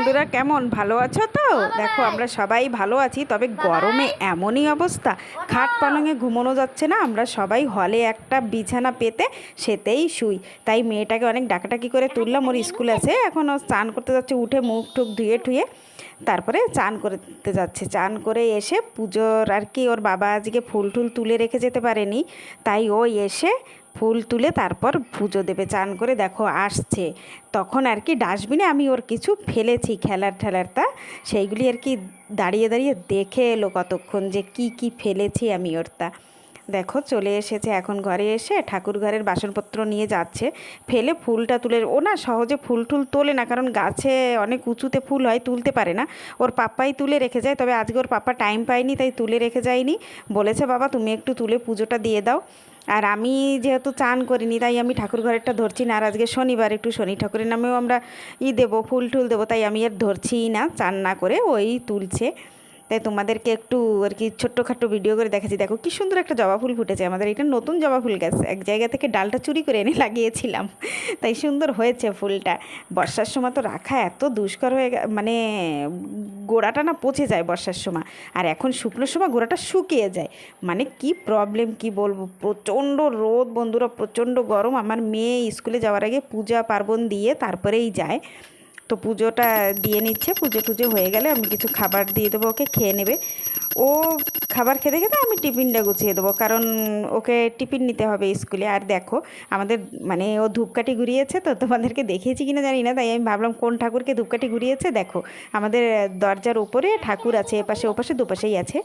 বন্ধুরা কেমন ভালো আছো তো? দেখো আমরা সবাই ভালো আছি, তবে গরমে এমনই অবস্থা, খাট পালঙে ঘুমানো যাচ্ছে না। আমরা সবাই হলে একটা বিছানা পেতে সেতেই শুই। তাই মেয়েটাকে অনেক ডাকাডাকি করে তুললাম, ওর স্কুল আছে, এখন ও স্নান করতে যাচ্ছে, উঠে মুখ টুক ধুয়ে ঠুয়ে তারপরে চান করতে যাচ্ছে। চান করে এসে পুজোর আর কি ওর বাবা আজকে ফুল টুল তুলে রেখে যেতে পারেনি, তাই ও এসে ফুল তুলে তারপর পুজো দেবে। চান করে দেখো আসছে, তখন আর কি ডাস্টবিনে আমি ওর কিছু ফেলেছি খেলার ঠেলার, সেইগুলি আর কি দাঁড়িয়ে দাঁড়িয়ে দেখে এলো কতক্ষণ যে কি কি ফেলেছি আমি ওরটা। দেখো চলে এসেছে, এখন ঘরে এসে ঠাকুর ঘরের বাসনপত্র নিয়ে যাচ্ছে, ফেলে ফুলটা তুলে। ও না সহজে ফুল টুল তোলে না, কারণ গাছে অনেক উঁচুতে ফুল হয়, তুলতে পারে না। ওর পাপ্পাই তুলে রেখে যায়, তবে আজকে ওর পাপ্পা টাইম পায়নি তাই তুলে রেখে যায়নি। বলেছে বাবা তুমি একটু তুলে পুজোটা দিয়ে দাও। আর আমি যেহেতু চান করিনি তাই আমি ঠাকুর ঘরেরটা ধরছি না। আর আজকে শনিবার, একটু শনি ঠাকুরের নামেও আমরা দেবো, ফুল টুল দেবো, তাই আমি আর ধরছিই না, চান না করে ওই তুলছে। তাই তোমাদেরকে একটু আর কি ছোট্টখাট্টো ভিডিও করে দেখাচ্ছি। দেখো কি সুন্দর একটা জবা ফুল ফুটেছে আমাদের, এটা নতুন জবা ফুল গাছ, এক জায়গা থেকে ডালটা চুরি করে এনে লাগিয়েছিলাম, তাই সুন্দর হয়েছে ফুলটা। বর্ষার সময় তো রাখা এত দুষ্কর হয়ে মানে গোড়াটা না পচে যায় বর্ষার সময়, আর এখন শুকনোর সময় গোড়াটা শুকিয়ে যায়। মানে কি প্রবলেম কি বলবো, প্রচণ্ড রোদ বন্ধুরা, প্রচণ্ড গরম। আমার মেয়ে স্কুলে যাওয়ার আগে পূজা পার্বণ দিয়ে তারপরেই যায়, তো পুজোটা দিয়ে নিচ্ছে। পুজো টুজো হয়ে গেলে আমি কিছু খাবার দিয়ে দেবো, ওকে খেয়ে নেবে। ও খাবার খেতে খেতে আমি টিফিনটা গুছিয়ে দেবো, কারণ ওকে টিফিন নিতে হবে স্কুলে। আর দেখো আমাদের মানে ও ধূপকাঠি ঘুরিয়েছে, তো তোমাদেরকে দেখিয়েছি কিনা জানি না, তাই আমি ভাবলাম কোন ঠাকুরকে ধূপকাঠি ঘুরিয়েছে। দেখো আমাদের দরজার উপরে ঠাকুর আছে, এপাশে ওপাশে দুপাশেই আছে,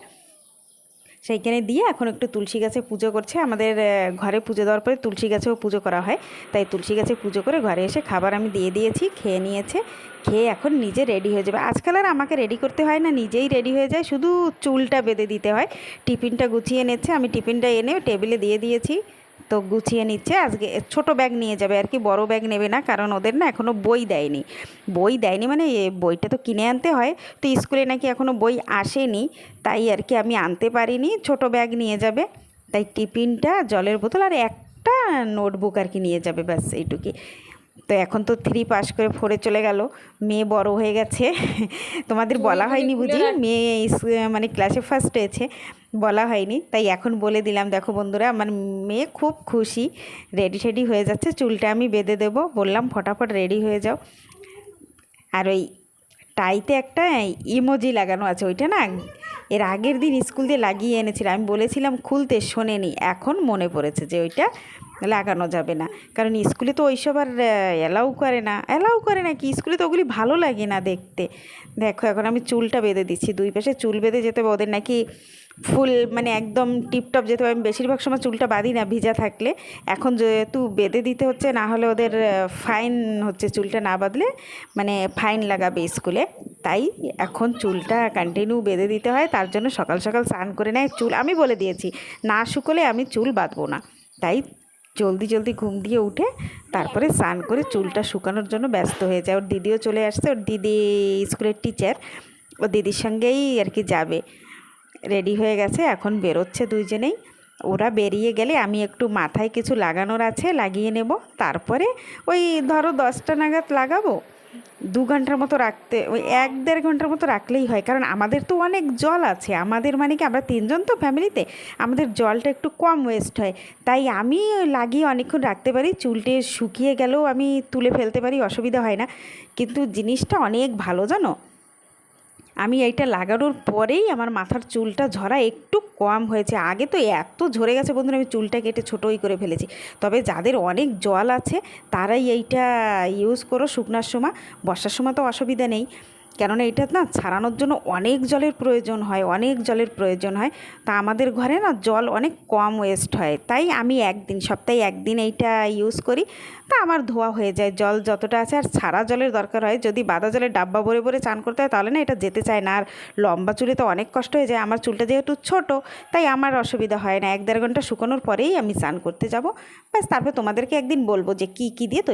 সেইখানে দিয়ে এখন একটু তুলসী গাছে পুজো করছে। আমাদের ঘরে পুজো দেওয়ার পরে তুলসী গাছেও পুজো করা হয়, তাই তুলসী গাছে পুজো করে ঘরে এসে খাবার আমি দিয়ে দিয়েছি, খেয়ে নিয়েছে। খেয়ে এখন নিজে রেডি হয়ে যাবে। আজকাল আর আমাকে রেডি করতে হয় না, নিজেই রেডি হয়ে যায়, শুধু চুলটা বেঁধে দিতে হয়। টিফিনটা গুছিয়ে নিচ্ছে, আমি টিফিনটা এনে টেবিলে দিয়ে দিয়েছি, তো গুছিয়ে নিচ্ছে। আজকে ছোট ব্যাগ নিয়ে যাবে আর কি, বড় ব্যাগ নেবে না, কারণ ওদের না এখনও বই দেয়নি। বই দেয়নি মানে বইটা তো কিনে আনতে হয়, তো স্কুলে নাকি এখনও বই আসেনি, তাই আর কি আমি আনতে পারিনি। ছোট ব্যাগ নিয়ে যাবে, তাই টিফিনটা, জলের বোতল আর একটা নোটবুক আর কি নিয়ে যাবে, ব্যাস এইটুকুই। তো এখন তো 3 পাস করে 4-এ চলে গেল, মেয়ে বড় হয়ে গেছে। তোমাদের বলা হয়নি বুঝি, মেয়ে মানে ক্লাসে ফার্স্ট হয়েছে, বলা হয়নি, তাই এখন বলে দিলাম। দেখো বন্ধুরা আমার মেয়ে খুব খুশি, রেডি টেডি হয়ে যাচ্ছে, চুলটা আমি বেঁধে দেবো, বললাম ফটাফট রেডি হয়ে যাও। আর ওই টাইতে একটা ইমোজি লাগানো আছে, ওইটা না এর আগের দিন স্কুল দিয়ে লাগিয়ে এনেছিলাম, আমি বলেছিলাম খুলতে, শোনেনি, এখন মনে পড়েছে যে ওইটা লাগানো যাবে না, কারণ স্কুলে তো ওইসব আর অ্যালাউ করে না কি, স্কুলে তো ওগুলি ভালো লাগে না দেখতে। দেখো এখন আমি চুলটা বেঁধে দিচ্ছি, দুই পাশে চুল বেঁধে যেতে হবে, ওদের নাকি ফুল মানে একদম টিপটপ যেতে হবে। আমি বেশিরভাগ সময় চুলটা বাঁধি না ভিজা থাকলে, এখন যেহেতু বেঁধে দিতে হচ্ছে, না হলে ওদের ফাইন হচ্ছে, চুলটা না বাঁধলে মানে ফাইন লাগাবে স্কুলে, তাই এখন চুলটা কন্টিনিউ বেঁধে দিতে হয়। তার জন্য সকাল সকাল স্নান করে নেয়, চুল আমি বলে দিয়েছি না শুকোলে আমি চুল বাঁধবো না, তাই জলদি জলদি ঘুম দিয়ে উঠে তারপরে স্নান করে চুলটা শুকানোর জন্য ব্যস্ত হয়ে যায়। ওর দিদিও চলে আসছে, ওর দিদি স্কুলের টিচার, ওর দিদির সঙ্গেই আর কি যাবে, রেডি হয়ে গেছে, এখন বেরোচ্ছে দুইজনেই। ওরা বেরিয়ে গেলে আমি একটু মাথায় কিছু লাগানোর আছে লাগিয়ে নেব, তারপরে ওই ধরো 10টা নাগাদ লাগাবো। 2 ঘন্টার মতো রাখতে, ওই 1-1.5 ঘন্টার মতো রাখলেই হয়, কারণ আমাদের তো অনেক জল আছে, আমাদের মানে কি আমরা 3 জন তো ফ্যামিলিতে, আমাদের জলটা একটু কম ওয়েস্ট হয়, তাই আমি লাগিয়ে অনেকক্ষণ রাখতে পারি, চুলটে শুকিয়ে গেলেও আমি তুলে ফেলতে পারি, অসুবিধা হয় না। কিন্তু জিনিসটা অনেক ভালো জানো, আমি এইটা লাগানোর পরেই আমার মাথার চুলটা ঝরা একটু কম হয়েছে, আগে তো এত ঝরে গেছে বন্ধুরা, আমি চুলটা কেটে ছোটোই করে ফেলেছি। তবে যাদের অনেক জল আছে তারাই এইটা ইউজ করো শুকনার সময়, বর্ষার সময় তো অসুবিধা নেই, কেননা এটা না ছাড়ানোর জন্য অনেক জলের প্রয়োজন হয়, অনেক জলের প্রয়োজন হয়। তা আমাদের ঘরে না জল অনেক কম ওয়েস্ট হয়, তাই আমি সপ্তাহে একদিন এইটা ইউজ করি, তা আমার ধোয়া হয়ে যায় জল যতটা আছে। আর ছাড়া জলের দরকার হয়, যদি বাদা জলের ডাব্বা ভরে ভরে চান করতে হয় তাহলে না এটা যেতে চায় না, আর লম্বা চুলে তো অনেক কষ্ট হয়ে যায়। আমার চুলটা যেহেতু ছোট, তাই আমার অসুবিধা হয় না, 1-1.5 ঘন্টা শুকানোর পরেই আমি স্নান করতে যাব, ব্যাস। তারপর তোমাদেরকে একদিন বলবো যে কী কী দিয়ে তৈরি